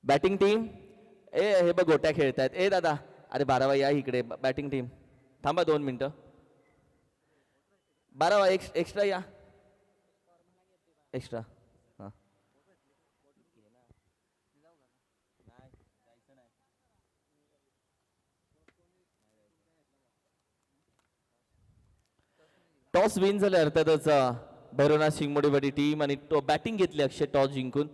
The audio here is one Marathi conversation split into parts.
बॅटिंग टीम ए हे बघ गोट्या खेळतायत. ए दादा अरे बारावा या इकडे. बॅटिंग टीम थांबा 2 मिनिटं. बारावा एक्स्ट्रा या. एक्स्ट्रा हां टॉस विन झाले अर्थातच भैरवनाथ शिंगमोडीवाडी टीम आणि बॅटिंग घेतली अक्षय टॉस जिंकून.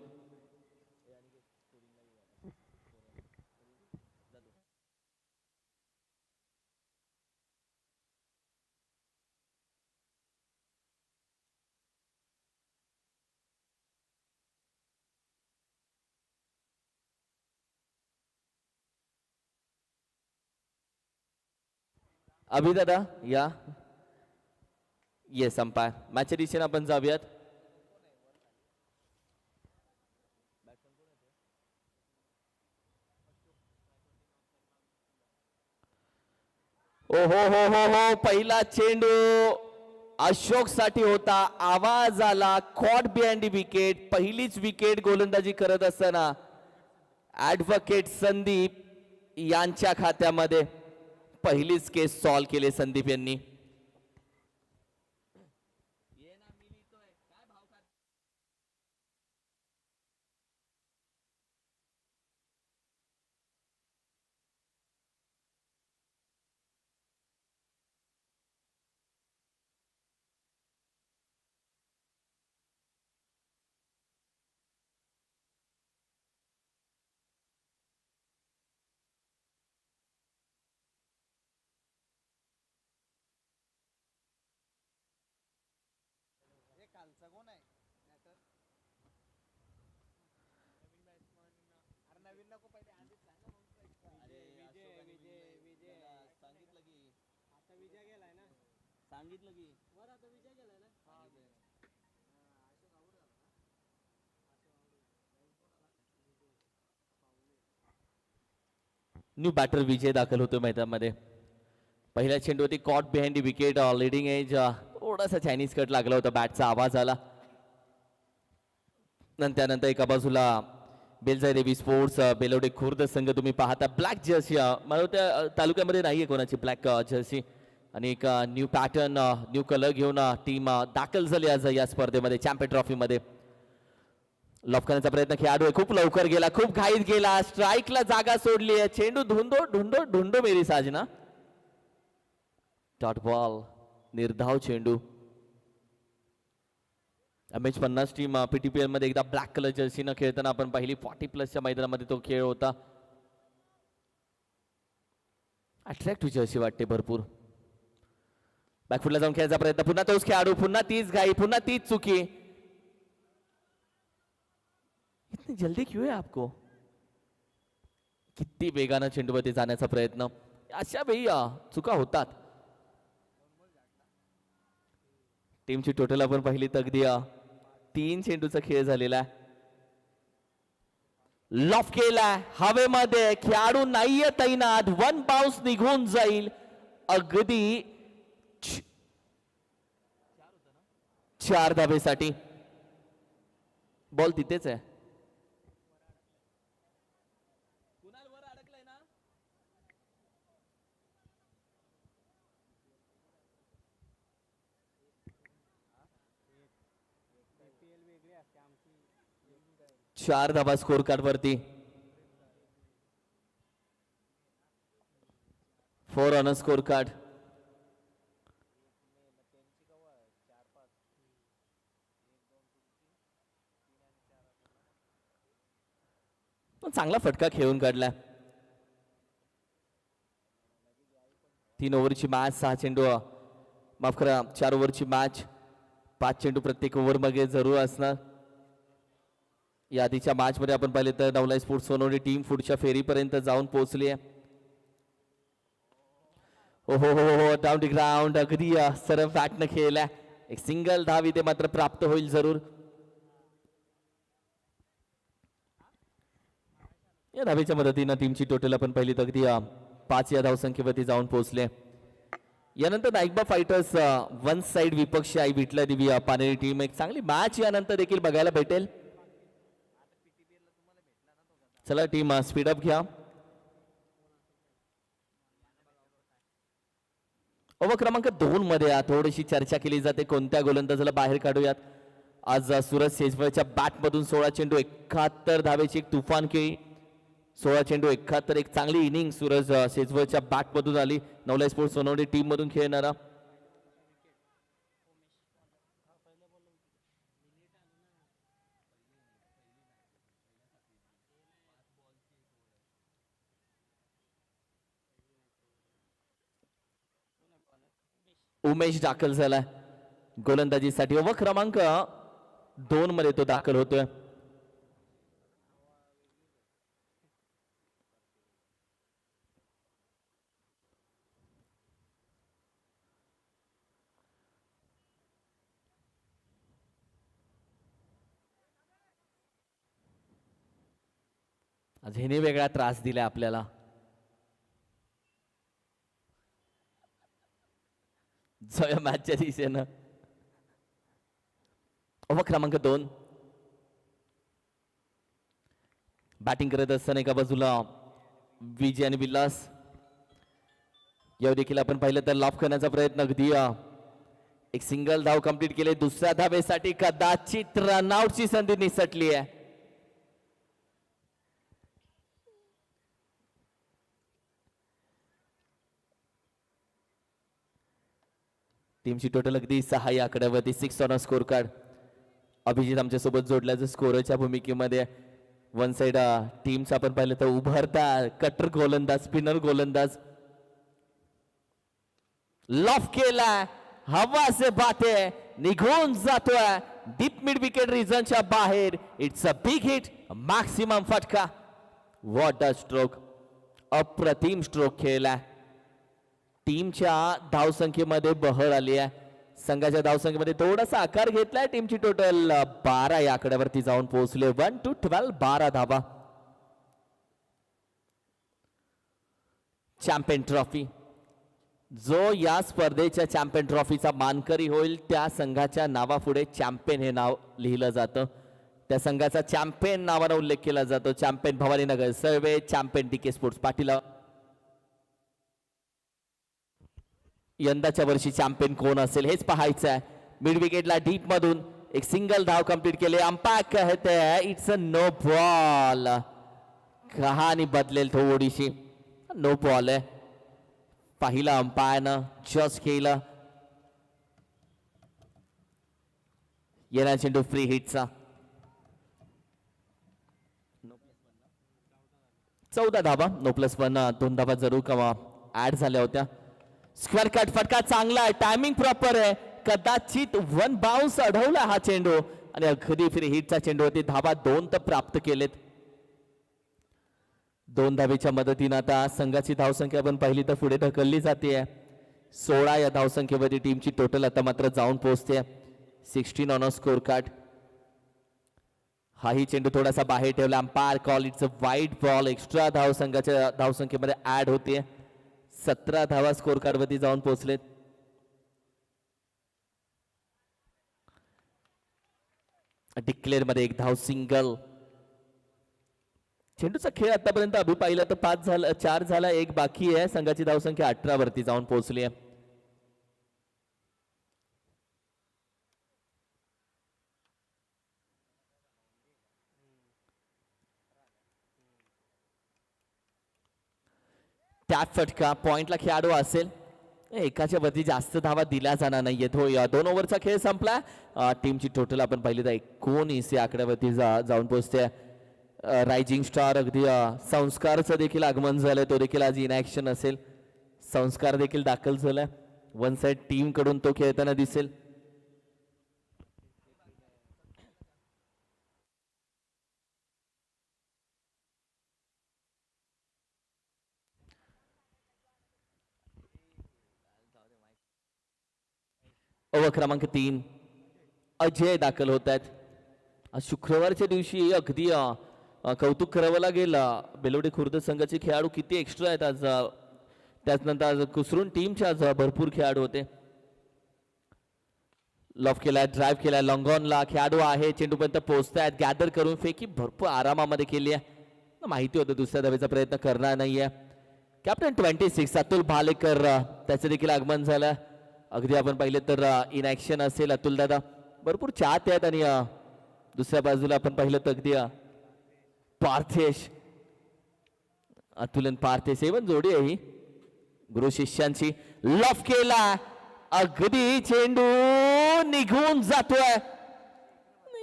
अभि दादा या. Yes umpire. मॅचच्या दिशेने आपण जाऊयात. ओ हो हो हो हो पहिला चेंडू अशोक साठी होता. आवाज आला. Cot behind the wicket. पहिलीच विकेट गोलंदाजी करत असताना ऍडव्होकेट संदीप यांच्या खात्यामध्ये पहिलीच केस सॉल्व केले संदीप यांनी. न्यू बॅटर विजय दाखल होतो मैदानामध्ये. पहिल्या चेंडूवरती caught behind the wicket. Leading edge थोडासा चायनीज कट लागला होता. बॅटचा आवाज आला. त्यानंतर एका बाजूला बेलजाई देवी स्पोर्ट्स बेलवडे खुर्द संघ तुम्ही पाहता. ब्लॅक जर्सी मला त्या तालुक्यामध्ये नाहीये कोणाची ब्लॅक जर्सी आणि एक न्यू पॅटर्न न्यू कलर घेऊन टीम दाखल झाली आज या स्पर्धेमध्ये चॅम्पियन ट्रॉफीमध्ये. लॉफ करण्याचा प्रयत्न खेळाडू आहे. खूप लवकर गेला. खूप घाईत गेला. स्ट्राईकला जागा सोडली आहे. चेंडू धुंदो ढुंडो ढुंडो मेरी साजना. डॉट बॉल निर्धाव चेंडू. MH50 टीम PTPL मध्ये एकदा ब्लॅक कलर जर्सीनं खेळताना आपण पहिली 40+ मैदानामध्ये तो खेळ होता. अट्रॅक्टिव्ह जर्सी वाटते भरपूर. बॅकफुटला जाऊन खेळायचा प्रयत्न. पुन्हा तोच खेळाडू. पुन्हा तीच घाई. पुन्हा तीच चुकी. इतनी जल्दी क्यों है आपको. किती वेगानं चेंडूवरती जाण्याचा प्रयत्न. अशा वेळी चुका होतात. टीमची टोटल आपण पहिली तगदी 3 चेंडूचा खेळ झालेला आहे. लॉफ केलाय हवेमध्ये. खेळाडू नाहीये तैनात. 1 बाउन्स निघून जाईल. अगदी 4 धावेसाठी. बॉल तिथेच आहे. चार धाबा स्कोर कार्ड वरती. 4 ऑन स्कोर कार्ड. चांगला फटका खेळून काढला. 3 ओव्हरची मॅच. 6 चेंडू माफ करा 4 ओव्हरची मॅच. 5 चेंडू प्रत्येक ओव्हर मध्ये जरूर असणार. या आधीच्या मॅच मध्ये आपण पाहिले तर नवलाई स्पोर्ट्स सोनवडी टीम पुढच्या फेरीपर्यंत जाऊन पोहोचली आहे. हो हो हो हो डाऊन द ग्राउंड. अगदी सरळ फॅटनं खेळलाय. एक सिंगल धाव इथे मात्र प्राप्त होईल जरूर. या धावेच्या मदतीनं टीमची टोटल आपण पहिली अगदी 5 या धावसंख्येवरती जाऊन पोहोचले. यानंतर नाईकबा फायटर्स वन साइड विपक्षी आई विटला देवी पानेरी टीम एक चांगली मॅच यानंतर देखील बघायला भेटेल. चला टीम स्पीडअप घ्या. ओव्हर क्रमांक 2 मध्ये थोडीशी चर्चा केली जाते कोणत्या गोलंदाजाला बाहेर काढूयात. आज सूरज सेजवळच्या बॅट मधून 16 चेंडू 71 धावेची एक तुफान खेळी. 16 चेंडू 71 एक चांगली इनिंग सूरज सेजवळच्या बॅट मधून आली. नवलाई स्पोर्ट्स सोनवणे टीम मधून खेळणारा उमेश दाखल झालाय गोलंदाजीसाठी. ओव्हर क्रमांक 2 मध्ये तो दाखल होतोय. आज हिने वेगळा त्रास दिलाय आपल्याला. जय मॅचच्या दिशेनं. ओव्हर क्रमांक 2 बॅटिंग करत असताना एका बाजूला विजय आणि विलास. यावर देखील आपण पाहिलं तर लॉफ करण्याचा प्रयत्न अगदी एक सिंगल धाव कंप्लीट केले. दुसऱ्या धावेसाठी कदाचित रनआउटची संधी निसटली आहे. टीमची टोटल अगदी 6 या आकड्यावरती 6 ऑन स्कोर कार्ड. अभिजित आमच्या सोबत जोडल्याचं स्कोरच्या भूमिकेमध्ये. वन साइड टीमचं आपण पाहिलं तर उभरता कटर गोलंदाज स्पिनर गोलंदाज लॉफ केला. हवा से बाते निघून जातोय डीप मिड विकेट रिजनच्या बाहेर. It's a big hit maximum फटका. What a stroke. अप्रतिम स्ट्रोक खेळला. टीमच्या धावसंख्येमध्ये बहर आली आहे. संघाच्या धावसंख्येमध्ये थोडासा आकार घेतलाय. टीमची टोटल 12 या आकड्यावरती जाऊन पोहोचले. 1 to 12 12 धावा. चॅम्पियन ट्रॉफी जो या स्पर्धेच्या चॅम्पियन ट्रॉफीचा मानकरी होईल त्या संघाच्या नावापुढे चॅम्पियन हे नाव लिहिलं जातं. त्या संघाचा चॅम्पियन नावाने उल्लेख केला जातो. चॅम्पियन भवानीनगर सर्वे, चॅम्पियन DK स्पोर्ट्स पाटील. यंदाच्या वर्षी चॅम्पियन कोण असेल हेच पाहायचं आहे. मिड विकेटला डीप मधून एक सिंगल धाव कंप्लीट केले. अंपायर कहते हैं इट्स अ नो बॉल. कहाणी बदलेल थोडीशी. नो बॉल आहे. पहिला अंपायरनं जस्ट केलं. येणार चेंडू फ्री हिटचा. 14 धावा. 9+1 2 धावा जरूर ऍड झाल्या होत्या. स्क्वेअर कट फटका चांगला आहे. टायमिंग प्रॉपर आहे. कदाचित 1 बाउन्स अडवला हा चेंडू आणि अगदी फ्री हिटचा चेंडू होती. धावा 2 तर प्राप्त केलेत. 2 धावेच्या मदतीने आता संघाची धावसंख्या आपण पाहिली तर पुढे ढकलली जाते. 16 या धावसंख्येवरती टीमची टोटल आता मात्र जाऊन पोहोचते. 16 ऑन स्कोर कार्ड. हाही चेंडू थोडासा बाहेर ठेवला. Umpire call it's a wide ball. Extra धाव संघाच्या धावसंख्येमध्ये ऍड होते. 17 धावा स्कोर कार्ड वरती जाऊन पोहोचलेत. डिक्लेअर मध्ये 1 धाव सिंगल. चेंडूचा खेळ आतापर्यंत अभि पाहिला तर 5 झाला, 4 झाला, 1 बाकी आहे. संघाची धावसंख्या 18 वरती जाऊन पोहोचली आहे. त्यात फटका पॉइंटला खेळाडू असेल. एकाच्या वरती जास्त धावा दिल्या जाणार नाहीयेत. हो, 2 ओव्हरचा खेळ संपला. टीमची टोटल आपण पाहिली तर 19 या आकड्यावरती जाऊन पोहोचते. रायझिंग स्टार अगदी संस्कारचं देखील आगमन झालंय. तो देखील आज इन ऍक्शन असेल. संस्कार देखील दाखल झालाय. वन साइड टीम कडून तो खेळताना दिसेल. ओव्हर क्रमांक 3 अजय दाखल होत आहेत. शुक्रवारच्या दिवशी अगदी कौतुक करावं लागेल. बेलोडे खुर्द संघाचे खेळाडू किती एक्स्ट्रा आहेत आज. त्याचनंतर कुसरून टीमचे आज भरपूर खेळाडू होते. लॉफ केलाय, ड्राईव्ह केलाय, लॉंगॉनला खेळाडू आहे, चेंडूपर्यंत पोहोचतायत, गॅदर करून फेकी भरपूर आरामामध्ये केली आहे. माहिती होतं दुसऱ्या धावेचा प्रयत्न करणार नाहीये. कॅप्टन 26 अतुल भालेकर त्याचं देखील आगमन झालं. अगदी आपण पाहिलं तर इन ॲक्शन असेल अतुल दादा, भरपूर चाहते आहेत. आणि दुसऱ्या बाजूला आपण पाहिलं तर अगदी पार्थेश, अतुलन पार्थेश एवन जोडी आहे ही गुरु शिष्यांची. लॉफ केला, अगदी चेंडू निघून जातोय.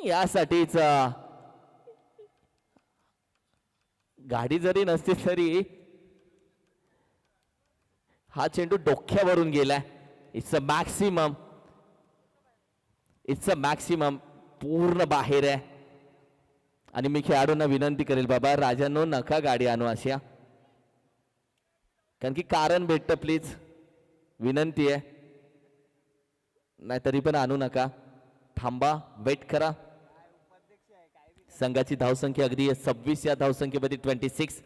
यासाठीच गाडी जरी नसती तरी हा चेंडू डोक्यावरून गेलाय. It's a maximum, it's a maximum, पूर्ण बाहेर आहे. आणि मी खेळाडूंना विनंती करेल, बाबा राजांनो नका गाडी आणू अशा, कारण की कारण भेटतं, प्लीज विनंती आहे. नाही तरी पण आणू नका, थांबा, वेट करा. संघाची धावसंख्या अगदी 26 या धावसंख्येमध्ये 26.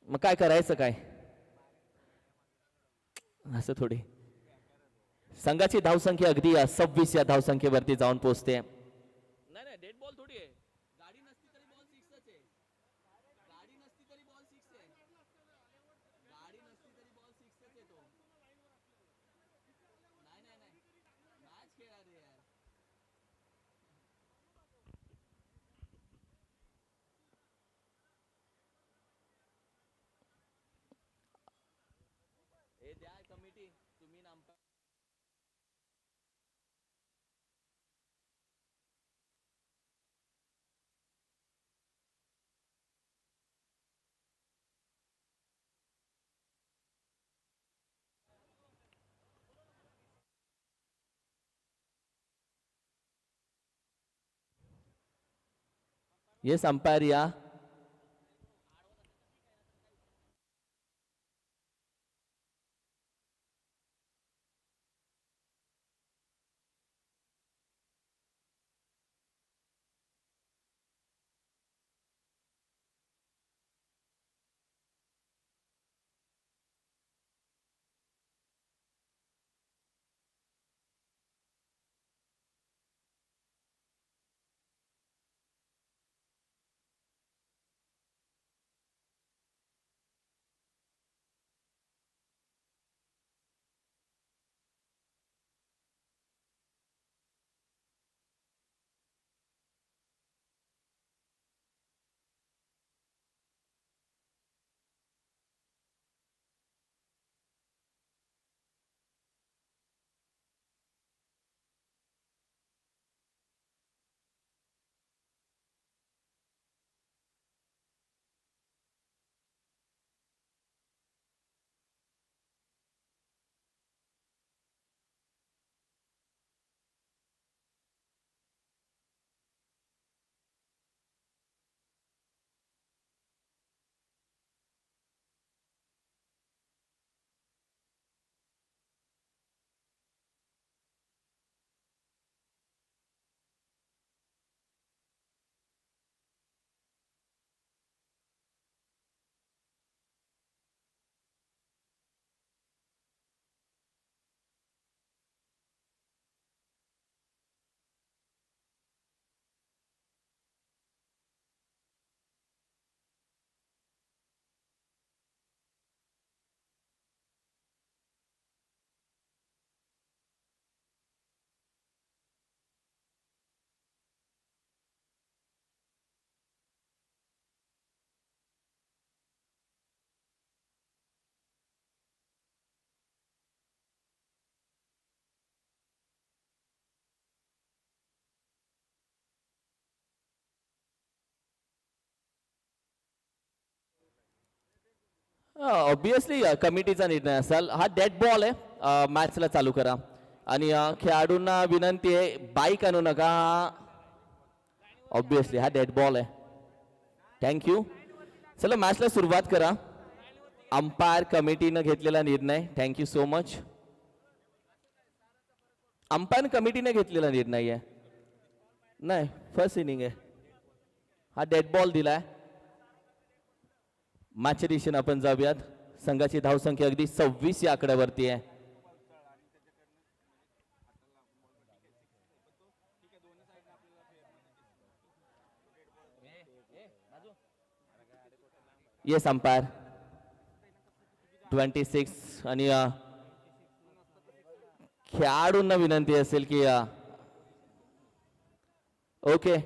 मग काय करायचं काय असं थोडी. संघाची धावसंख्या अगदी 26 या धावसंख्येवरती जाऊन पोहोचते. नाही नाही, डेड बॉल थोडी आहे. गाडी नसती तरी बॉल 6च आहे. गाडी नसती तरी बॉल 6 आहे. गाडी नसती तरी बॉल 6च आहे तो. नाही नाही नाही, मॅच खेळा रे यार. हे द्या कमिटी, तुम्ही नाम येस अंपायर या. ऑब्विसली कमिटीचा निर्णय असेल. हा डेड बॉल आहे, मॅचला चालू करा. आणि खेळाडूंना विनंती आहे, बाईक आणू नका. ऑब्विसली हा डेड बॉल आहे. थँक्यू. चला मॅचला सुरुवात करा. अंपायर कमिटीनं घेतलेला निर्णय, थँक्यू सो मच. अंपायर कमिटीने घेतलेला निर्णय आहे. नाही, फर्स्ट इनिंग आहे. हा डेड बॉल दिलाय. मॅचच्या दिशेने आपण जाऊयात. संघाची धावसंख्या अगदी 26 या आकड्यावरती आहे. येस अंपायर 26 आणि खेळाडूंना विनंती असेल की ओके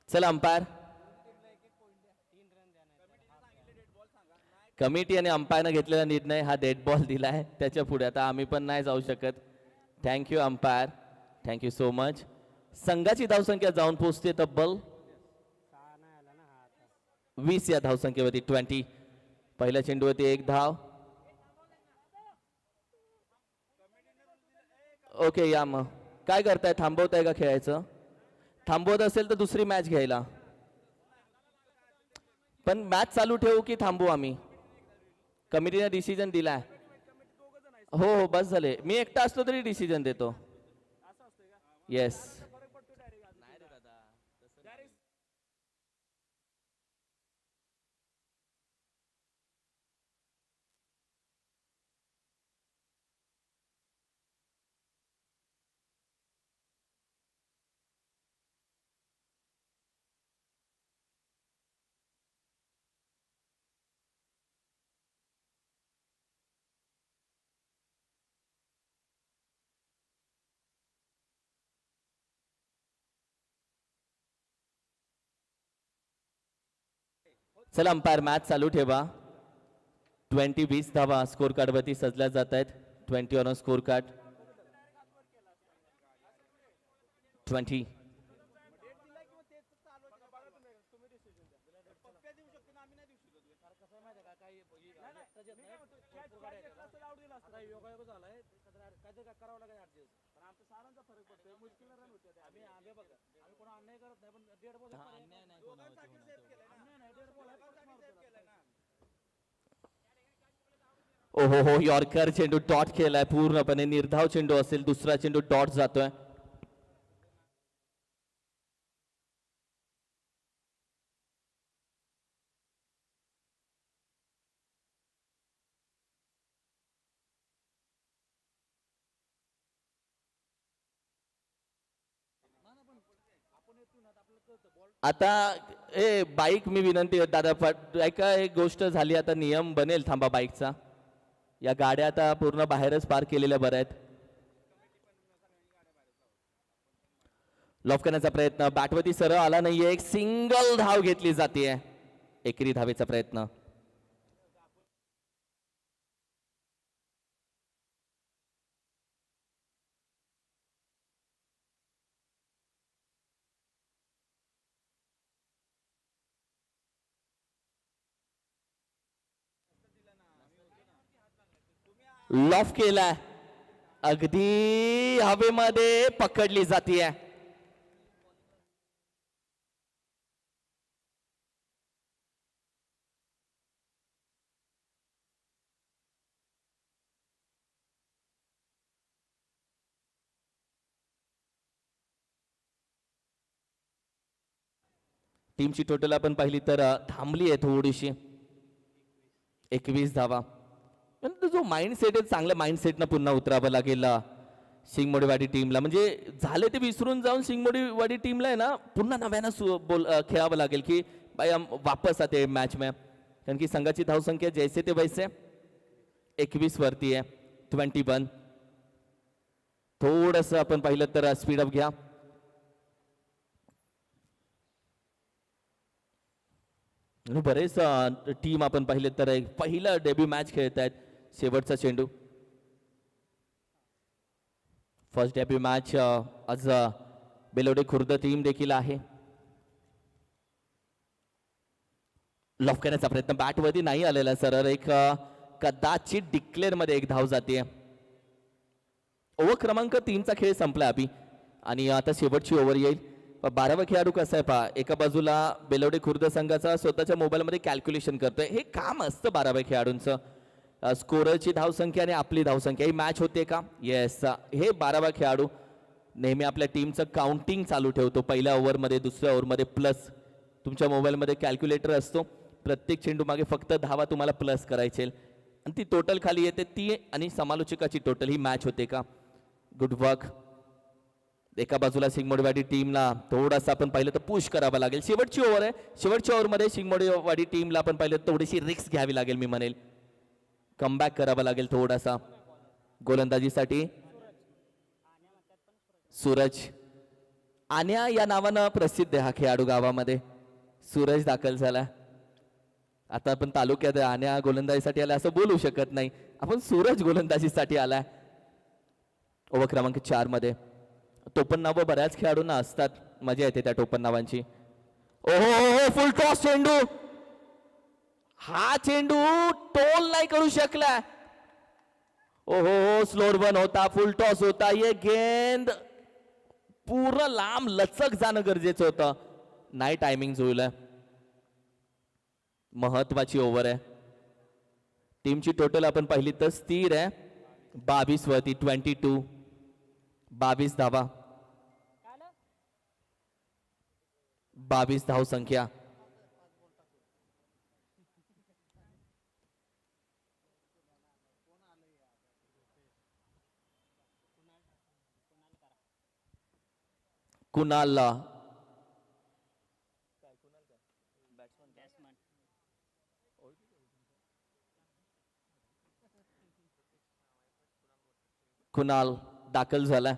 चला अंपायर. कमिटी आणि अंपायरनं घेतलेला निर्णय हा डेड बॉल दिलाय. त्याच्या पुढे आता आम्ही पण नाही जाऊ शकत. Thank you umpire, thank you so much. संघाची धावसंख्या जाऊन पोहोचते तब्बल 20 या धावसंख्येवरती. 20 पहिल्या चेंडूवरती एक धाव. ओके या मग काय करताय, थांबवताय का खेळायचं? थांबवत असेल तर दुसरी मॅच घ्यायला. पण मॅच चालू ठेवू की थांबवू आम्ही? कमिटीने डिसिजन दिलाय. हो हो बस झाले. मी एकटा असलो तरी डिसिजन देतो. येस चला अंपायर मॅच चालू ठेवा. 20 धावा स्कोर कार्ड वरती सजल्या जात आहेत. 20 ऑन स्कोर कार्ड. 20 ओहो हो यॉर्कर चेंडू डॉट केलाय पूर्णपणे. निर्धाव चेंडू असेल. दुसरा चेंडू डॉट जातोय. आता ए बाईक मी विनंती दादा ऐका एक गोष्ट झाली. आता नियम बनेल थांबा बाईकचा. या गाड्या आता पूर्ण बाहेरच पार्क केलेल्या बऱ्या आहेत. लॉफ करण्याचा प्रयत्न बॅटवरती सरळ आला नाहीये. एक सिंगल धाव घेतली जाते. एकेरी धावेचा प्रयत्न. लॉफ केलाय. अगदी हवेमध्ये पकडली जाते. टीमची टोटल आपण पाहिली तर थांबली आहे थोडीशी. 21 धावा. जो माइंडसेट आहे चांगल्या माइंडसेटनं पुन्हा उतरावं लागेल सिंगमोडीवाडी टीमला. म्हणजे झाले ते विसरून जाऊन सिंगमोडीवाडी टीमला आहे ना पुन्हा नव्यानं खेळावं लागेल की बाई हम वापस आते मॅच में. कारण की संघाची धावसंख्या जैसे ते वैसे 21 वरती आहे. 21. थोडस आपण पाहिलं तर स्पीडअप घ्या. बरेच टीम आपण पाहिले तर पहिला डेब्यू मॅच खेळत आहेत. शेवटचा चेंडू. फर्स्ट डेब्यू मॅच आज बेलोडे खुर्द टीम देखील आहे. लॉफ करण्याचा प्रयत्न बॅटवरती नाही आलेला सरळ. एक कदाचित डिक्लेअर मध्ये एक धाव जाते. ओव्हर क्रमांक 3चा खेळ संपला अभि आणि आता शेवटची ओव्हर येईल. 12वा खेळाडू कसा आहे पहा, एका बाजूला बेलवडे खुर्द संघाचा स्वतःच्या मोबाईलमध्ये कॅल्क्युलेशन करतोय. हे काम असतं 12व्या खेळाडूंचं. स्कोररची धावसंख्या आणि आपली धावसंख्या ही मॅच होते का? येस. हे 12वा खेळाडू नेहमी आपल्या टीमचं काउंटिंग चालू ठेवतो. पहिल्या ओव्हरमध्ये, दुसऱ्या ओव्हरमध्ये प्लस. तुमच्या मोबाईलमध्ये कॅल्क्युलेटर असतो. प्रत्येक चेंडू मागे फक्त धावा तुम्हाला प्लस करायचे आणि ती टोटल खाली येते, ती आणि समालोचकाची टोटल ही मॅच होते का? Good work. एका बाजूला सिंगमोडीवाडी टीमला थोडासा आपण पाहिलं तर पुश करावं लागेल. शेवटची ओव्हर आहे. शेवटच्या ओव्हरमध्ये सिंगमोडीवाडी टीमला आपण पाहिलं तर थोडीशी रिस्क घ्यावी लागेल. मी म्हणेल कमबॅक करावा लागेल थोडासा. गोलंदाजीसाठी सूरज आन्या या नावानं प्रसिद्ध आहे हा खेळाडू गावामध्ये. सूरज दाखल झाला. आता आपण तालुक्यात आन्या गोलंदाजीसाठी आला असं बोलू शकत नाही आपण. सूरज गोलंदाजीसाठी आलाय. ओव्हर क्रमांक 4 मध्ये टोपण नावं बऱ्याच खेळाडूंना असतात. मजा येते त्या टोपण नावांची. ओहो, फुल टॉस चेंडू. हा चेंडू टोल नाही करू शकला. ओहो, स्लोअर वन होता, फुल टॉस होता. ये गेंद पूर्ण लांब लचक जाणं गरजेचं होतं. नाही टायमिंग जुळलं. महत्वाची ओव्हर आहे. टीमची टोटल आपण पाहिली तर स्थिर आहे 22 वरती. 22 22 धावा, 22 धाव संख्या. कुणाल कुणाल दाखल झाला.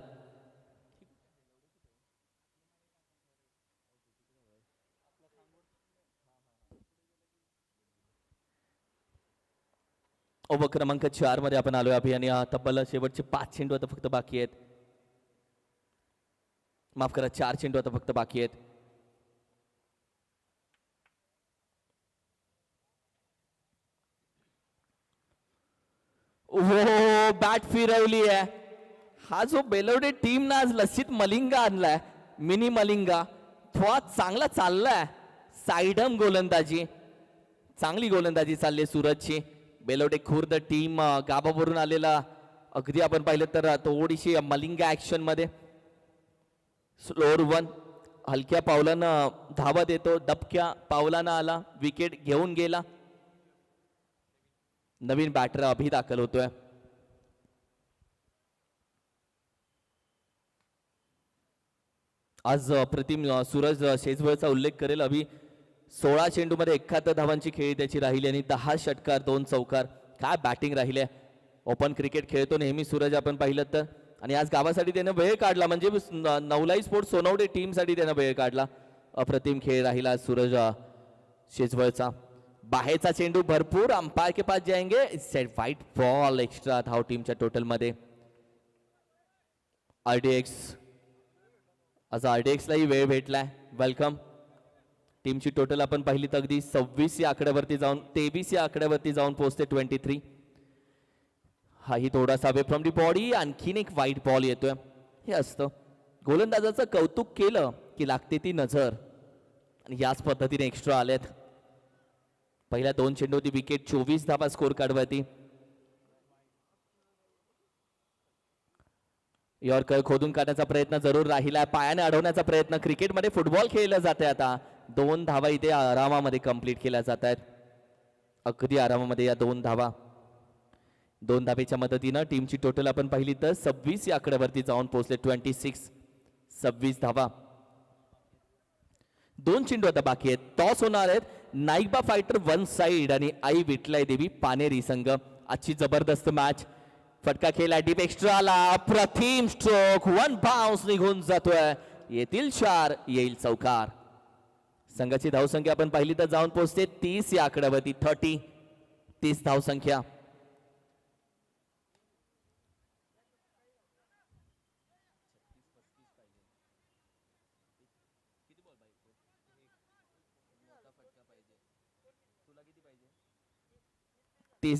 ओव्हर क्रमांक 4 मध्ये आपण आलोय अभि आणि तब्बल शेवटचे 5 चेंडू आता फक्त बाकी आहेत. माफ करा, 4 चेंडू आता फक्त बाकी आहेत. ओहो, बॅट फिरवली आहे. हा जो बेलवडे टीम ना आज लसित मलिंगा आणलाय, मिनी मलिंगा, थोडा चांगला चाललाय. साईडम गोलंदाजी, चांगली गोलंदाजी चालली सूरजची. बेलवडे खुर्द टीम गावावरून आलेला. अगदी आपण पाहिलं तर थोडीशी मलिंगा ऍक्शन मध्ये. स्लोअर वन, हलक्या पावलानं धावा देतो, दबक्या पावलानं आला, विकेट घेऊन गेला. नवीन बॅटर अभि दाखल होतोय. आज प्रतिम सूरज शेजवळचा उल्लेख करेल. अभि 16 चेंडूमध्ये 71 धावांची खेळी त्याची राहिली आणि 10 षटकार 2 चौकार. काय बॅटिंग राहिले. ओपन क्रिकेट खेळतो नेहमी सूरज आपण पाहिलं तर. आणि आज गावासाठी त्यानं वेळ काढला, म्हणजे नवलाई स्पोर्ट्स सोनवडे टीमसाठी त्यानं वेळ काढला. अप्रतिम खेळ राहिला सूरज शेजवळचा. बाहेरचा चेंडू भरपूर, अंपायर के पास जाएंगे. Set white ball. एक्स्ट्रा धाव टीमच्या टोटल मध्ये. आरडीएक्स, आज आरडीएक्सलाही वेळ भेटलाय. वेलकम. टीमची टोटल आपण पाहिली तर अगदी 26 या आकड्यावरती जाऊन 23 या आकड्यावरती जाऊन पोहोचते 23. हाही थोडासा अवे फ्रॉम दी बॉडी. आणखीन एक व्हाईट बॉल येतोय. हे असतं गोलंदाजाचं कौतुक केलं की लागते ती नजर, आणि याच पद्धतीने एक्स्ट्रा आलेत. पहिल्या 2 चेंडूची विकेट, 24 धावा स्कोर काढवती. यॉर्कर खोदून काढण्याचा प्रयत्न जरूर राहिला. पायाने अडवण्याचा प्रयत्न. क्रिकेटमध्ये फुटबॉल खेळला जाते आता. 2 धावा इथे आरामामध्ये कंप्लीट केल्या जात आहेत. अगदी आरामामध्ये या 2 धावा. 2 धावेच्या मदतीनं टीमची टोटल आपण पाहिली तर 26 या आकड्यावरती जाऊन पोहोचले. 26, 26 धावा. 2 चेंडू आता बाकी आहेत. टॉस होणार आहेत. नाईबा फायटर वन साइड आणि आई विठलाई देवी पानेरी संघ. आजची जबरदस्त मॅच. फटका खेळला डीप एक्स्ट्राला. अप्रतिम स्ट्रोक. 1 बाउन्स निघून जातोय. येतील 4, येईल चौकार. संघाची धावसंख्या आपण पाहिली तर जाऊन पोहोचते 30 या आकड्यावरती. 30 धावसंख्या.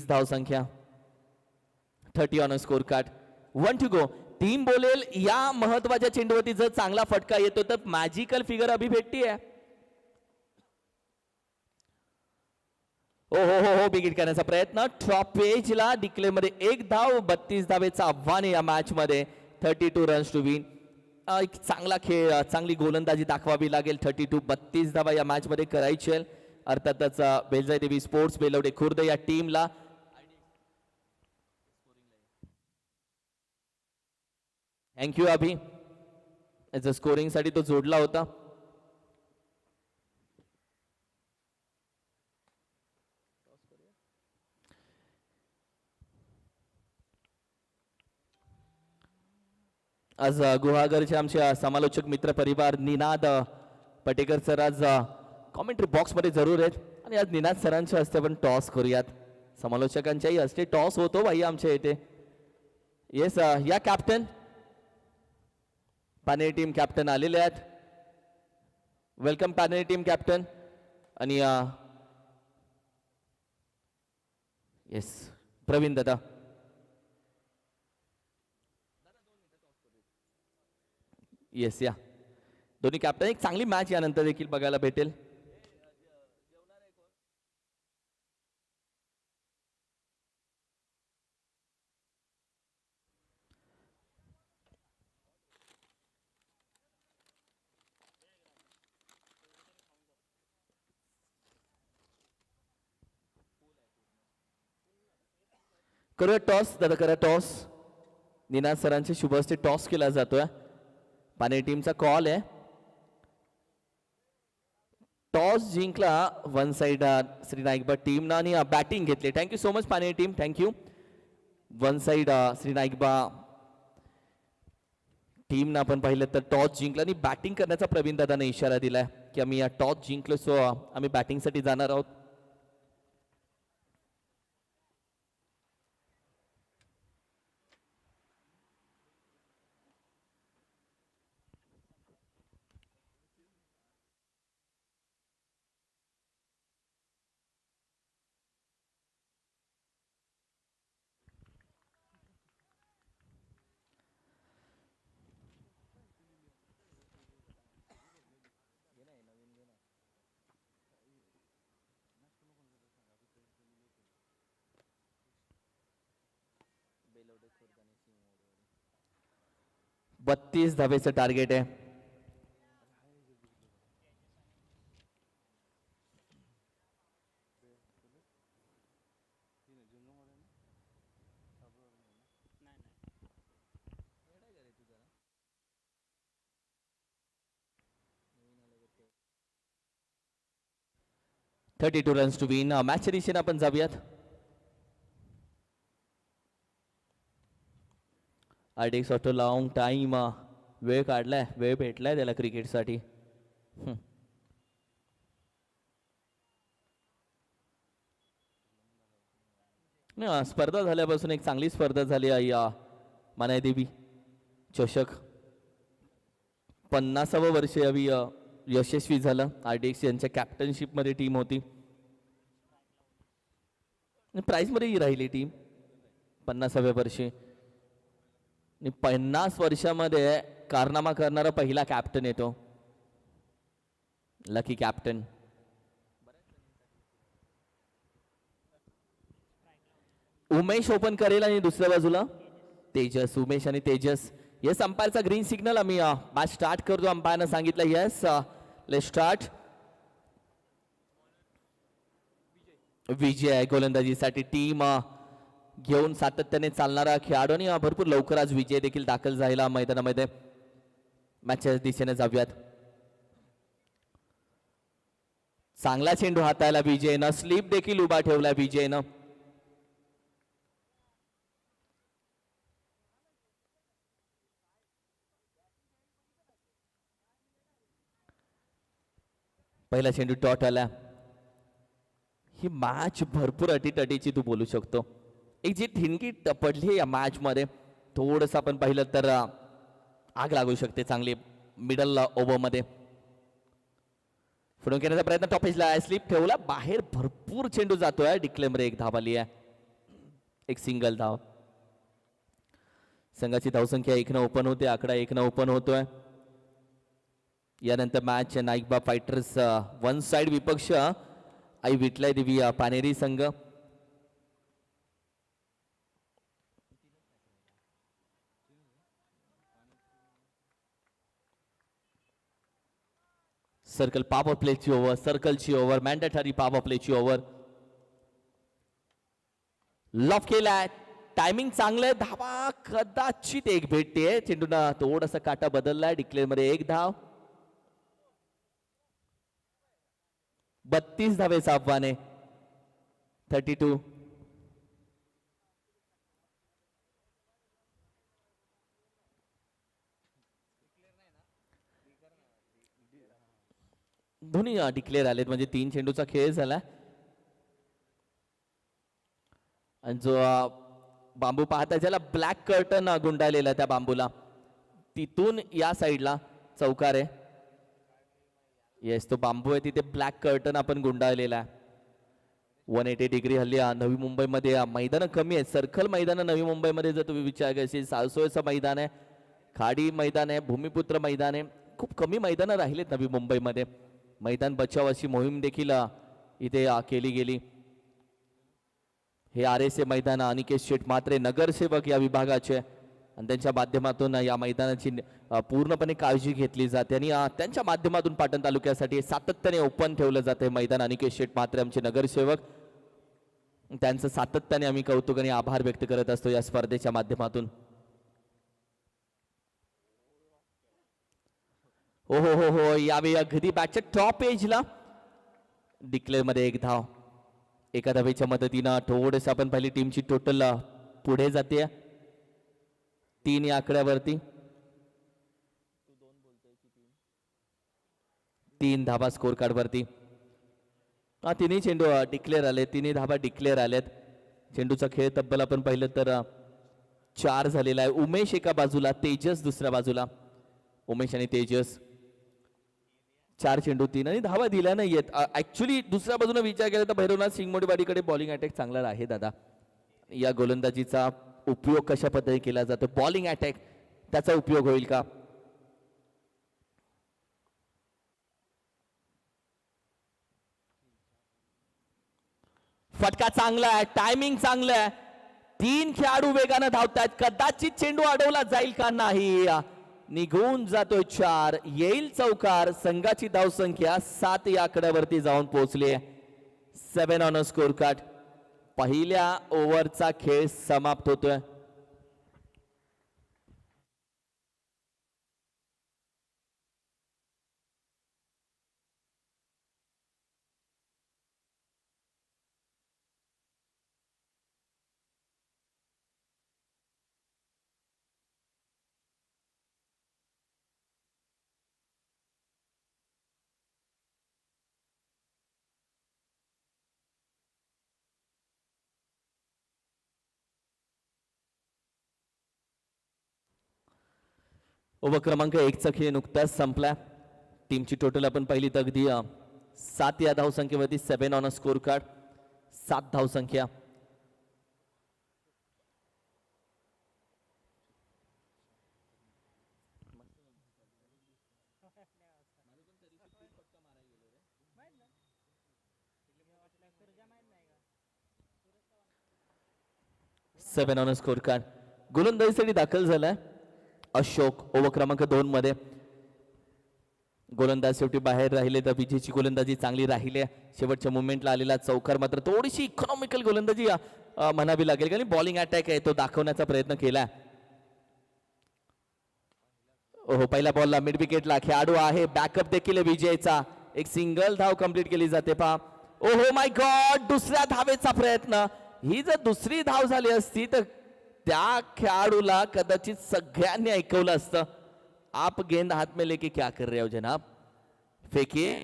धाव संख्या. 30 on score card. 1 to go. Team बोलेल या महत्वाच्या चेंडूवरती जर चांगला फटका येतो तर मॅजिकल फिगर अभि भेटतीये. हो हो हो हो बिग हिट करण्याचा प्रयत्न. ट्रॉपेजला डिक्लेअर मध्ये 1 धाव. 32 धावेचा आव्हान या मॅच मध्ये. 32 रन्स टू विन. एक चांगला खेळ, चांगली गोलंदाजी दाखवावी लागेल. 32 धावा या मॅच मध्ये करायचे. अर्थातच बेलजाई देवी स्पोर्ट्स बेलवडे खुर्द या टीमला थँक्यू अभि. स्कोरिंग साठी तो जोडला होता. आज गुहागरचे आमचे समालोचक मित्र परिवार निनाद पटेकर सर आज कॉमेंट्री बॉक्स मध्ये जरूर आहेत. आणि आज निनाद सरांच्या हस्ते पण टॉस करूयात. समालोचकांच्याही हस्ते टॉस होतो भाई आमच्या इथे. येस या कॅप्टन पानेरी टीम कॅप्टन आलेले आहेत. Welcome Paneri team captain. आणि येस प्रवीण दादा. येस या दोन्ही कॅप्टन. एक चांगली मॅच यानंतर देखील बघायला भेटेल. करूया टॉस दादा, करा टॉस. निनाद सरांचे शुभ हस्ते टॉस केला जातोय. पानेरी टीमचा कॉल आहे. टॉस जिंकला वन साइड श्री नाईकबा टीमनं आणि बॅटिंग घेतली. Thank you so much Paneri team, thank you. One side Shri Naikba टीमनं आपण पाहिलं तर टॉस जिंकला आणि बॅटिंग करण्याचा प्रवीण दादाने इशारा दिलाय की आम्ही या टॉस जिंकलो सो आम्ही बॅटिंगसाठी जाणार आहोत. बत्तीस धावेचं टार्गेट आहे. $32 रन्स टू विन. मॅचच्या दिशेने आपण जाऊयात. आर्टिक्स ऑटो लॉंग टाइम वेळ काढलाय, वेळ भेटलाय त्याला क्रिकेटसाठी. स्पर्धा झाल्यापासून एक चांगली स्पर्धा झाली या मानायदेवी चषक. 50वं वर्ष यावी यशस्वी झालं. आरडीएक्स यांच्या कॅप्टनशिप मध्ये टीम होती. प्राइज मध्येही राहिली टीम 50व्या वर्षी. 50 वर्षामध्ये कारनामा करणारा पहिला कॅप्टन येतो. Lucky captain. उमेश ओपन करेल आणि दुसऱ्या बाजूला तेजस. उमेश आणि तेजस. येस अंपायरचा ग्रीन सिग्नल. आम्ही मॅच स्टार्ट करतो. अंपायरनं सांगितलं येस लेट स्टार्ट. विजय गोलंदाजीसाठी टीम घेऊन सातत्याने चालणारा खेळाडू आणि भरपूर लवकर आज विजय देखील दाखल झाला मैदानामध्ये. मॅचच्या दिशेने जाऊयात. चांगला चेंडू हाताळला विजयनं. स्लिप देखील उभा ठेवला विजयनं. पहिला चेंडू डॉट आला. ही मॅच भरपूर अटीतटीची तू बोलू शकतो. एक जी ठिणगी पडली या मॅच मध्ये थोडस आपण पाहिलं तर आग लागू शकते चांगली मिडल ओव्हर मध्ये. फुडून घेण्याचा प्रयत्न टॉपेजला स्लिप ठेवला बाहेर. भरपूर चेंडू जातोय. डिक्लेअर मध्ये एक धाव आली आहे. एक सिंगल धाव. संघाची धावसंख्या 1 ओपन होते, आकडा 1 ओपन होतोय. यानंतर match Naikba fighters one side विपक्ष आई विठलाई देवी पानेरी संघ. सर्कल पॉवर प्लेची ओव्हर, सर्कलची ओव्हर, मॅन्डेटरी पॉवर प्लेची ओव्हर. लॉफ केलाय, टायमिंग चांगलं, धावा कदाचित एक भेटते. चेंडूला थोडासा काटा बदललाय. डिक्लेअर मध्ये 1 धाव. 32 धावेचा आव्हान आहे. 32. दोन्ही डिक्लेअर आलेत, म्हणजे 3 चेंडूचा खेळ झाला. आणि जो बांबू पाहता ज्याला ब्लॅक कर्टन गुंडाळलेला त्या बांबूला, तिथून या साईडला चौकार आहे. येस, तो बांबू आहे तिथे ब्लॅक कर्टन आपण गुंडाळलेला आहे. 180 डिग्री. हल्ली नवी मुंबईमध्ये मैदानं कमी आहेत. सर्कल मैदान नवी मुंबईमध्ये जर तुम्ही विचार करशील, साळसोळचं मैदान आहे, खाडी मैदान आहे, भूमिपुत्र मैदान आहे. खूप कमी मैदानं राहिलेत नवी मुंबईमध्ये. मैदान बचाव अशी मोहीम देखील इथे केली गेली. हे RSA मैदान अनिकेत शेठ म्हात्रे नगरसेवक या विभागाचे, आणि त्यांच्या माध्यमातून या मैदानाची पूर्णपणे काळजी घेतली जाते. आणि त्यांच्या माध्यमातून पाटण तालुक्यासाठी सातत्याने ओपन ठेवलं जाते मैदान. अनिकेत शेठ म्हात्रे आमचे नगरसेवक, त्यांचं सातत्याने आम्ही कौतुक आणि आभार व्यक्त करत असतो या स्पर्धेच्या माध्यमातून. हो हो हो हो, यावेळी अगदी बॅटच्या टॉप एजला डिक्लेअर मध्ये 1 धाव. एका धावेच्या मदतीनं थोडस आपण पहिली टीमची टोटल पुढे जाते 3 या आकड्यावरती. 3 धावा स्कोर कार्ड वरती. तिन्ही चेंडू डिक्लेअर आले, तिन्ही धावा डिक्लेअर आल्यात. चेंडूचा खेळ तब्बल आपण पाहिलं तर 4 झालेला आहे. उमेश एका बाजूला, तेजस दुसऱ्या बाजूला. उमेश आणि तेजस 4 चेंडू 3 आणि धावा दिल्या नाहीयेत. ऍक्च्युली दुसऱ्या बाजूने विचार केला तर भैरवनाथ सिंगमोडीवाडीकडे बॉलिंग अटॅक चांगला आहे दादा. या गोलंदाजीचा उपयोग कशा पद्धतीने केला जातो, बॉलिंग अटॅक त्याचा उपयोग होईल का? फटका चांगला आहे, टायमिंग चांगलं आहे. 3 खेळाडू वेगानं धावतात. कदाचित चेंडू अडवला जाईल का नाही. निघून जातोय 4. येईल चौकार. संघाची धावसंख्या 7 या आकड्यावरती जाऊन पोहोचली. 7 ऑन अ स्कोर कार्ड. पहिल्या ओव्हरचा खेळ समाप्त होतोय. ओव्हर क्रमांक 1 चा खेळ नुकताच संपला. टीमची टोटल आपण पहिली तर अगदी 7 या धावसंख्येवरती. 7 ऑन अ स्कोर कार्ड. 7 धावसंख्या. सेवन ऑन स्कोर कार्ड. गोलंदाजीसाठी दाखल झालाय अशोक. ओव्हर क्रमांक 2 मध्ये गोलंदाज शेवटी बाहेर राहिले तर विजयची गोलंदाजी चांगली राहिली. शेवटच्या मुवमेंटला आलेला चौकार मात्र थोडीशी इकॉनॉमिकल गोलंदाजी म्हणावी लागेल, कारण बॉलिंग अटॅक आहे तो दाखवण्याचा प्रयत्न केला. ओहो, पहिल्या बॉलला मिड विकेटला खेळाडू आहे. बॅकअप देखील विजयचा. एक सिंगल धाव कंप्लीट केली जाते पहा. ओहो माय गॉड, दुसऱ्या धावेचा प्रयत्न. ही जर दुसरी धाव झाली असती तर त्या खेळाडूला कदाचित सगळ्यांनी ऐकवलं असतं, आप गेंद हाथ में लेके क्या कर रहे हो जनाब, फेकिए.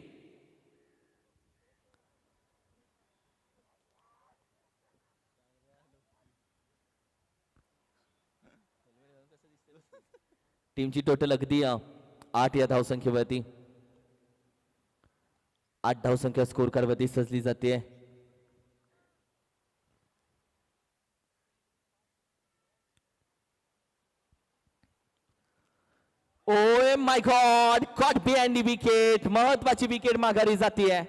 टीमची टोटल अगदी 8 या धावसंख्येवरती. 8 धावसंख्या स्कोर कार्ड वरती सजली जाते. My god, caught behind the wicket. महत्वाची विकेट माघारी जातीये.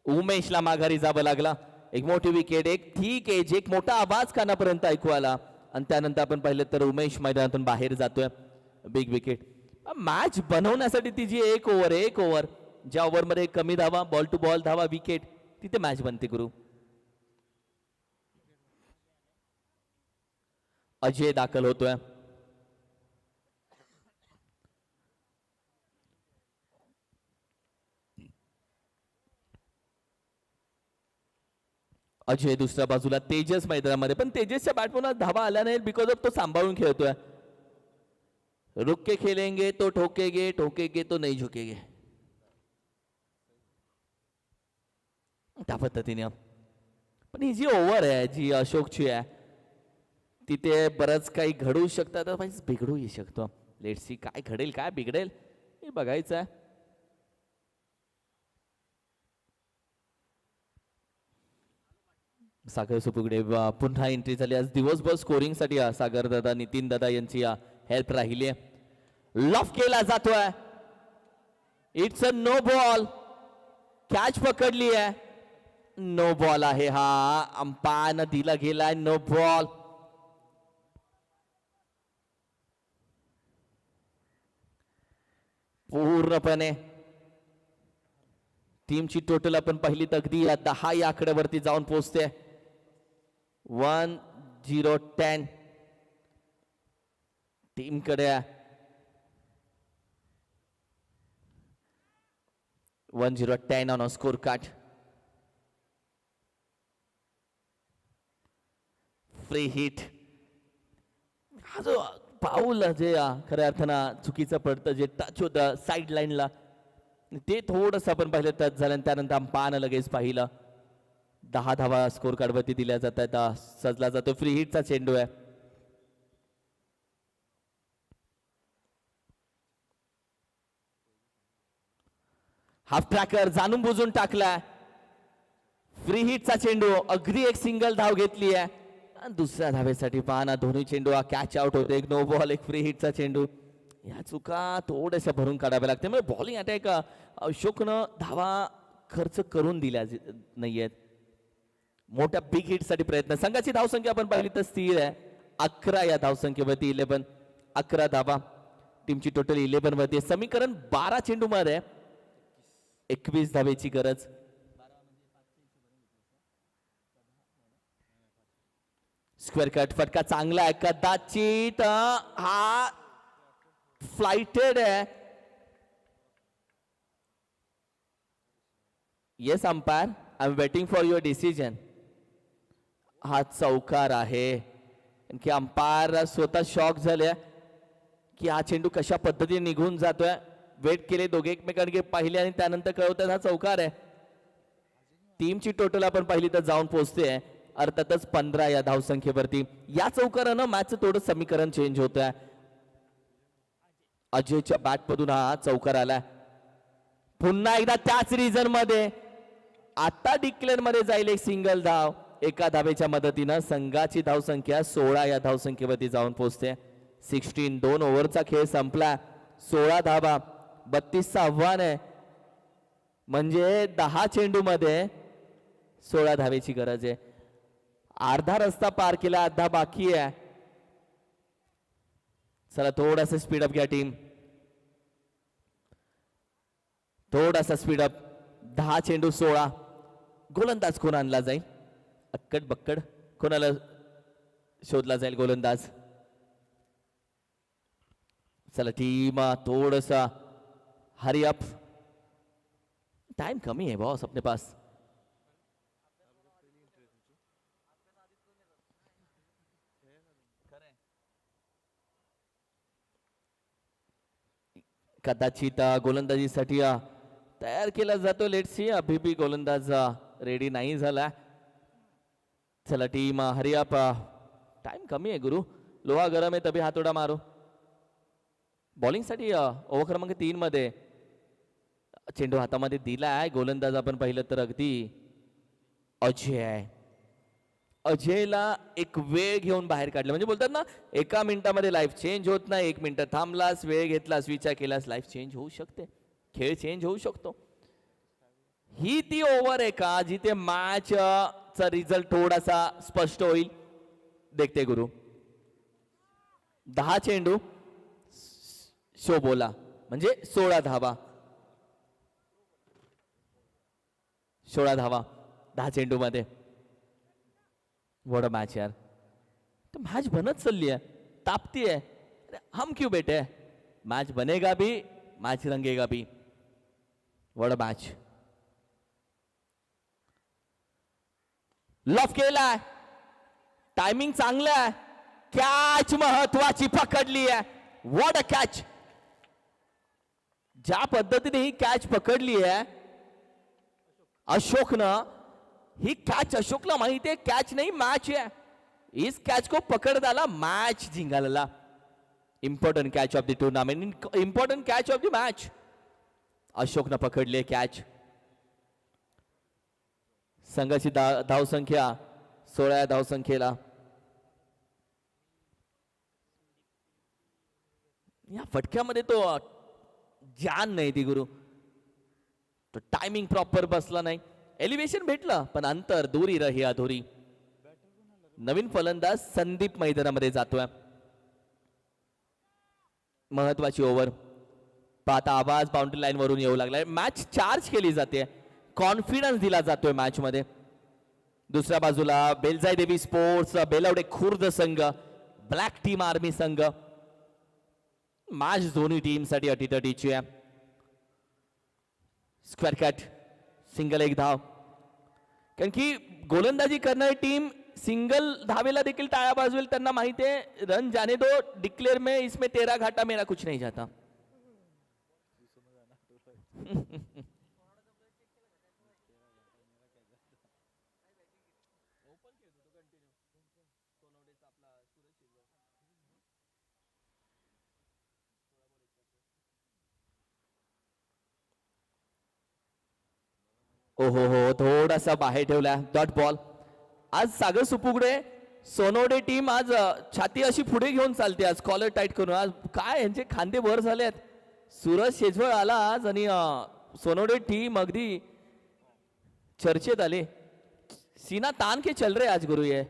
उमेशला माघारी जावं लागला. एक मोठी विकेट, एक ठीक एज, एक मोठा आवाज कानापर्यंत ऐकू आला आणि त्यानंतर आपण पाहिलं तर उमेश मैदानातून बाहेर जातोय. Big wicket. मॅच बनवण्यासाठी ती जी एक ओव्हर ज्या ओव्हरमध्ये कमी धावा, बॉल टू बॉल धावा, विकेट, तिथे मॅच बनते गुरु. अजय दाखल होतोय. अजय दुसऱ्या बाजूला, तेजस मैदानामध्ये, पण तेजसच्या बॅटमधून धावा आल्या नाहीत बिकॉज ऑफ तो सांभाळून खेळतोय. रुक के खेलेंगे तो ठोकेगे, ठोकेगे तो नहीं झुकेगे, त्या पद्धतीने. पण ही जी ओव्हर आहे जी अशोकची आहे, तिथे बरंच काही घडू शकतं, तर बिघडूही शकतो. लेट्स सी काय घडेल, काय बिघडेल हे बघायचं आहे. सागर सुपुगडे पुन्हा एंट्री झाली. आज दिवसभर स्कोरिंग साठी सागर दादा, नितीन दादा यांची हेल्प राहिली आहे. लॉफ केला जातोय. It's a no ball. Catch पकडली आहे. नो बॉल आहे हा. अंपायरनं दिला गेलाय नो बॉल. पूर्णपणे टीमची टोटल आपण पहिली तगदी 10 या आकड्यावरती जाऊन पोहोचते. 1-0-10 टीम कडे. 1-0-10 on a score card. Free hit. हा जो पाऊल जे खऱ्या अर्थानं चुकीचं पडतं, जे टच होतं साईड लाईनला, ते थोडंसं आपण पाहिलं टच झालं. त्यानंतर अंपायरनं लगेच पाहिलं. 10 धावा स्कोर कार्ड वरती दिल्या जातात. सजला जातो. फ्री हिटचा चेंडू आहे. हाफ ट्रॅकर जाणून बुजून टाकला. फ्री हिटचा चेंडू. अगदी एक सिंगल धाव घेतली आहे. दुसऱ्या धावेसाठी पाहना दोन्ही चेंडू कॅच आउट होते. एक नो बॉल, एक फ्री हिटचा चेंडू. या चुका थोड्याशा भरून काढाव्या लागते. म्हणजे बॉलिंग अटॅक अशोकनं धावा खर्च करून दिल्या नाहीयेत. मोठ्या बिग हिट साठी प्रयत्न. संघाची धावसंख्या आपण पाहिली तर स्थिर आहे. 11 या धावसंख्येवरती 11 धावा. टीमची टोटल 11 वरती. समीकरण 12 चेंडू मध्ये 21 धावेची गरज. Square cut. फटका चांगला आहे. कदाचित हा फ्लाइटेड आहे. Yes umpire, I am waiting for your decision. हा चौकार आहे. की अंपायर स्वतः शॉक झाले की हा चेंडू कशा पद्धतीने निघून जातोय. वेट केले दोघे एकमेकांकडे पाहिले आणि त्यानंतर कळवतात हा चौकार आहे. टीमची टोटल आपण पाहिली तर जाऊन पोहोचते अर्थातच 15 या धावसंख्येवरती. या चौकारानं मॅचचं थोडं समीकरण चेंज होत आहे. अजयच्या बॅटमधून हा चौकार आलाय. पुन्हा एकदा त्याच रिझन मध्ये आता डिक्लेअर मध्ये जाईल एक सिंगल धाव. एका धावेच्या मदतीनं संघाची धावसंख्या 16 या धावसंख्येवरती जाऊन पोहोचते. 16. 2 ओव्हरचा खेळ संपला. 16 धावा. 32चं आव्हान आहे. म्हणजे 10 चेंडू मध्ये 16 धावेची गरज आहे. अर्धा रस्ता पार केला, अर्धा बाकी आहे. चला थोडासा स्पीडअप घ्या टीम. थोडासा स्पीडअप. 10 चेंडू 16. गोलंदाज कोण आणला जाईल? अक्कड बक्कड कोणाला शोधला जाईल गोलंदाज? चला टीम थोडासा हरी अप. टाइम कमी है बॉस अपने पास. कदाचित गोलंदाजीसाठी तयार केला जातो. Let's see. अभी भी गोलंदाज रेडी नाही झाला. चला टीम हरी अप. टाइम कमी आहे गुरु. लोहा गरम आहे तभी हातोडा मारो. बॉलिंग साठी ओव्हर क्रमांक 3 मध्ये चेंडू हातामध्ये दिला आहे. गोलंदाज आपण पाहिलं तर अगदी अजय आहे. अजयला एक वेळ घेऊन बाहेर काढलं. म्हणजे बोलतात ना, एका मिनिटामध्ये लाईफ चेंज होत नाही. 1 मिनिट थांबलास, वेळ घेतलास, विचार केलास, लाईफ चेंज होऊ शकते. खेळ चेंज होऊ शकतो. ही ती ओव्हर आहे का जिथे मॅच चा रिझल्ट थोडासा स्पष्ट होईल. देखते गुरु. 10 चेंडू शोभोला म्हणजे 16 धावा. 16 धावा 10 चेंडू मध्ये. वॉट अ मॅच यार. तो मैच बनत चालली आहे, तापती है. हम क्यों बैठे. मैच बनेगा भी, मैच रंगेगा भी. What a match. लफ केलाय, टायमिंग चांगलं आहे. कॅच महत्वाची पकडली आहे. What a catch. ज्या पद्धतीने ही कॅच पकडली आहे अशोकनं, ही कॅच अशोकला माहिती आहे कॅच नाही मॅच है. इस कैच को पकड़ डाला, मैच जिंगाला. Important catch of the tournament, important catch of the match. अशोकनं पकडले कॅच. संघाची धावसंख्या 16 धावसंख्येला. या फटक्यामध्ये तो जान नाही ती गुरु. तो टायमिंग प्रॉपर बसला नाही. एलिव्हेशन भेटलं पण अंतर दुरी रही अधुरी. नवीन फलंदाज संदीप मैदानामध्ये जातोय. महत्वाची ओव्हर. पाहता आवाज बाउंड्री लाईन वरून येऊ लागलाय. मॅच चार्ज केली जाते, कॉन्फिडन्स दिला जातोय मॅच मध्ये. दुसऱ्या बाजूला बेलजाई देवी स्पोर्ट्स बेलवडे खुर्द संघ, ब्लॅक टीम आर्मी संघ. मॅच दोन्ही टीम साठी अटीतटीची आहे. स्क्वेअर कट, सिंगल एक धाव. कारण की गोलंदाजी करणारी टीम सिंगल धावेला देखील टाळ्या वाजवेल. त्यांना माहिती आहे रन जाने दो, डिक्लेअर में इसमें तेरा घाटा मेरा कुछ नहीं जाता. ओहो हो, थोडासा बाहेर ठेवला डॉट बॉल. आज सागर सुपुगडे सोनवडे टीम आज छाती अशी पुढे घेऊन चालते. आज कॉलर टाईट करून. आज काय यांचे खांदे वर झालेत. सूरज शेजवळ आला आज आणि सोनवडे टीम अगदी चर्चेत आले. सीना तान के चल रहे आज गुरु ये.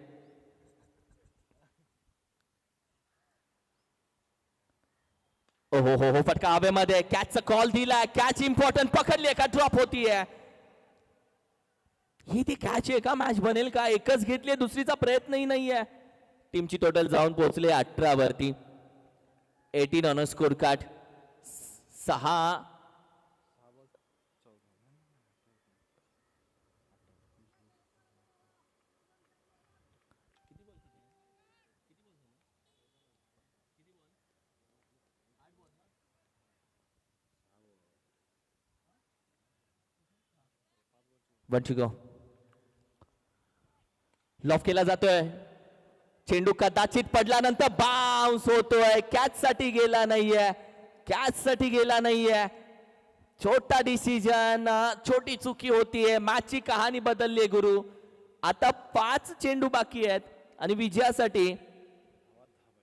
ओहो हो हो, फटका हवेमध्ये. कॅचचा कॉल दिलाय. कॅच इम्पॉर्टंट पकडली का ड्रॉप होतीये. ही ती कॅच आहे का. मॅच बनेल का. एकच घेतली, दुसरीचा प्रयत्नही नाहीये. टीमची टोटल जाऊन पोहोचले 18 वरती. 18 on score card. 6 go. Loaf केला जातोय. चेंडू कदाचित पडल्यानंतर बाउन्स होतोय. कॅच साठी गेला नाहीये. कॅच साठी गेला नाहीये. छोटा डिसिजन, छोटी चुकी होतीये. मॅचची कहाणी बदलली गुरु. आता 5 चेंडू बाकी आहेत आणि विजयासाठी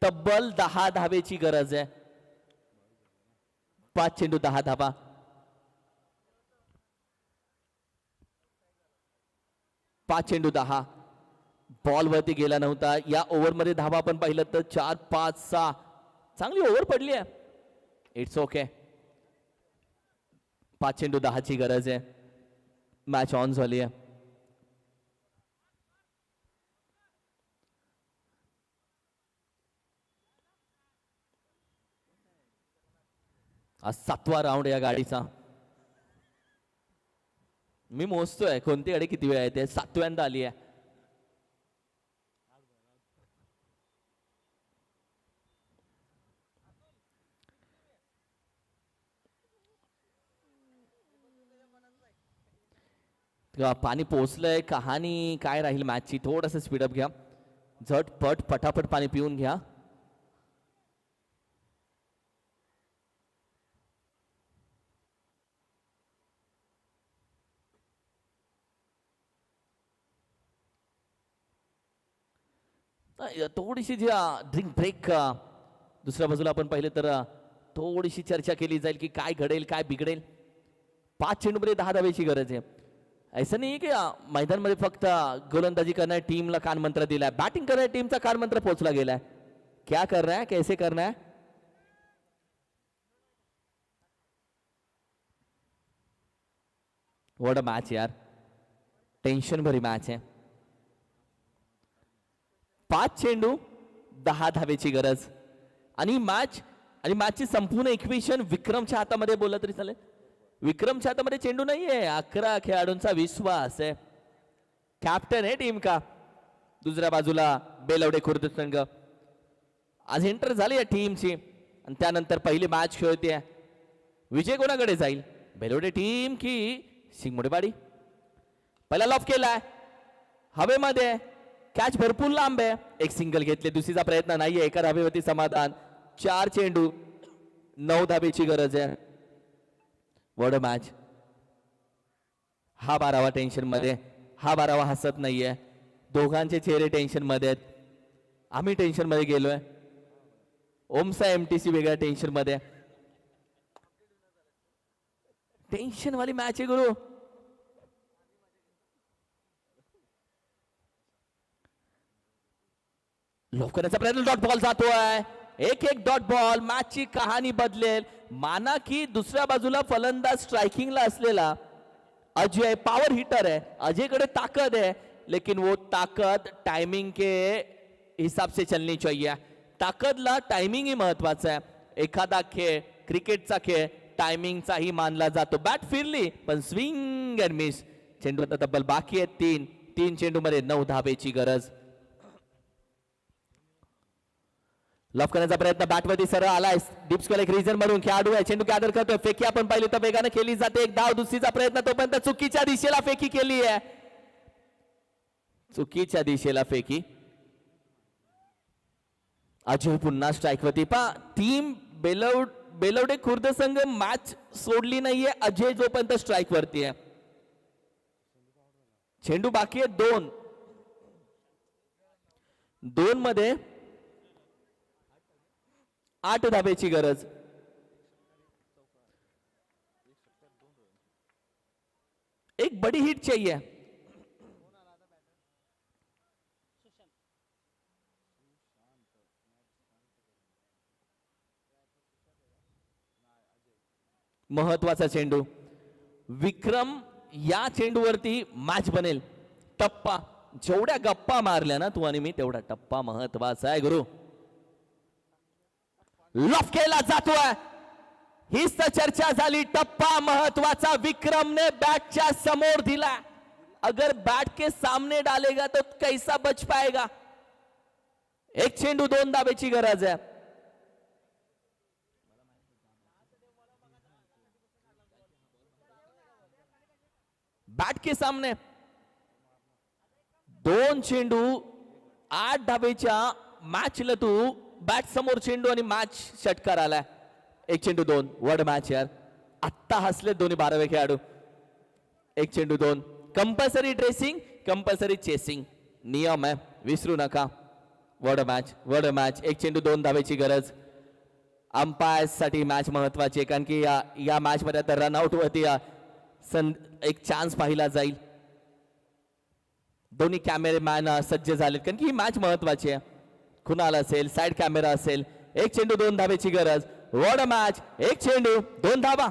तब्बल 10 धावेची गरज आहे. 5 चेंडू 10 धावा. 5 चेंडू 10. बॉल वरती गेला नव्हता. या ओव्हर मध्ये धावा आपण पाहिलं तर 4 5 6 चांगली ओव्हर पडली आहे. It's okay. 5 चेंडू 10 ची गरज आहे. मॅच ऑन झाली आहे. आज 7वा राऊंड या गाडीचा. मी मोजतोय कोणती गाडी किती वेळ आहे ते. 7व्यांदा आली आहे. पाणी पोचलंय. कहाणी काय राहील मॅचची. थोडस स्पीडअप घ्या. झटपट पटापट पाणी पिऊन घ्या. थोडीशी जी ड्रिंक ब्रेक दुसऱ्या बाजूला आपण पाहिलं तर थोडीशी चर्चा केली जाईल की काय घडेल काय बिघडेल. 5 चेंडूमध्ये 10 धावेची गरज आहे. असं नाही की मैदानमध्ये फक्त गोलंदाजी करणाऱ्या टीमला कानमंत्र दिलाय, बॅटिंग करणाऱ्या टीमचा कानमंत्र पोहोचला गेलाय. क्या करना है, कैसे करना है. व्हाट अ मॅच यार, टेन्शन भरी मॅच आहे. 5 चेंडू 10 धावेची गरज आणि मॅचची संपूर्ण इक्वेशन विक्रमच्या हातामध्ये बोललं तरी चालेल. विक्रमच्या हातामध्ये चेंडू नाहीये, 11 खेळाडूंचा विश्वास आहे. कॅप्टन आहे टीम का. दुसऱ्या बाजूला बेलवडे खुर्द संघ आज एंटर झाली या टीमची आणि त्यानंतर पहिली मॅच खेळते. विजय कोणाकडे जाईल, बेलवडे टीम की सिंगमोडेवाडी. पहिला लॉफ केलाय हवेमध्ये, कॅच भरपूर लांब आहे. एक सिंगल घेतले, दुसरीचा प्रयत्न नाहीये, एका धावेवरती समाधान. 4 चेंडू 9 धावेची गरज आहे. वड मॅच. हा 12वा टेन्शन मध्ये, हा 12वा हसत नाहीये. दोघांचे चेहरे टेन्शन मध्ये आहेत. आम्ही टेन्शन मध्ये गेलोय. ओमसा एमटीसी वेगळ्या टेन्शन मध्ये. टेन्शन वाली मॅच आहे गुरु. लवकरचा प्रयत्न, डॉट बॉल जातोय. एक डॉट बॉल, मॅचची कहाणी बदलेल. माना की दुसऱ्या बाजूला फलंदाज स्ट्रायकिंगला असलेला अजय पॉवर हिटर है, अजयकडे ताकद है, लेकिन वो ताकद टाइमिंग के हिसाब से चलनी चाहिए. ताकदला टायमिंग ही महत्वाचा आहे. एखादा खेळ, क्रिकेटचा खेळ टायमिंगचाही मानला जातो. बॅट फिरली पण स्विंग अँड मिस. चेंडू आता तब्बल बाकी आहेत 3 चेंडू मध्ये 9 धावेची गरज. लॉफ करण्याचा प्रयत्न बॅटवरती सरळ आलाय. डीप स्क्वेअर एक रीजन म्हणून खेळाडू आहे, चेंडू गॅदर करतोय. फेकी आपण पाहिली तर वेगाने केली जाते. एक धाव, दुसरीचा प्रयत्न, तोपर्यंत चुकीच्या दिशेला फेकी केली आहे. चुकीच्या दिशेला फेकी. अजय पुन्हा स्ट्राईक वरती. टीम बेलवडे खुर्द संघ मॅच सोडली नाहीये अजय जोपर्यंत स्ट्राईक वरती आहे. चेंडू बाकी आहे 2 मध्ये 8 धावेची गरज. एक बड़ी हिट चाहिए. महत्वाचा चेंडू. विक्रम या चेंडूवरती मॅच बनेल. टप्पा, जेवढ्या गप्पा मारल्या ना तू आणि मी, तेवढा टप्पा महत्वाचा आहे गुरु. लॉफ केला जातोय. हीच तर चर्चा झाली. टप्पा महत्वाचा. विक्रमने बॅटच्या समोर दिला. अगर बैट के सामने डालेगा तो कैसा बच पाएगा. एक चेंडू 2 धावेची गरज आहे. बैट के सामने 2 चेंडू 8 धावेच्या मॅचला तू बॅट समोर चेंडू आणि मॅच षटकार आलाय. 1 चेंडू 2. वर्ड मॅच यार. आत्ता हसले दोन्ही 12वे खेळाडू. 1 चेंडू 2. कंपल्सरी ड्रेसिंग, कंपल्सरी चेसिंग नियम आहे, विसरू नका. Word match. 1 चेंडू 2 धावेची गरज. अंपायर साठी मॅच महत्वाची आहे, कारण की या मॅच मध्ये आता रनआउट वरती एक चान्स पाहिला जाईल. दोन्ही कॅमेरामॅन सज्ज झालेत, कारण की ही मॅच महत्वाची आहे. कुणाला असेल, साइड कॅमेरा असेल. 1 चेंडू 2 धावेची गरज. What a match. 1 चेंडू 2 धावा.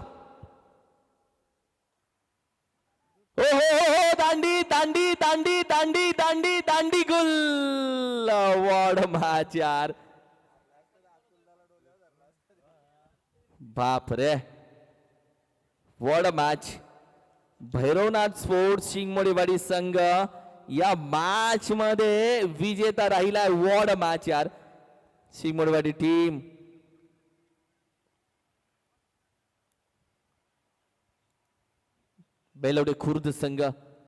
हो हो हो, दांडी दांडी दांडी दांडी दांडी दांडी गुल. वॉट अ मॅच यार. बाप रे, what a match. Bhairavnath sports Shingmodiwadi संघ या मॅच मध्ये विजेता राहिलाय. वॉट अ मॅच यार. शिंगमोडीवाडी टीम बेलवडे खुर्द संघ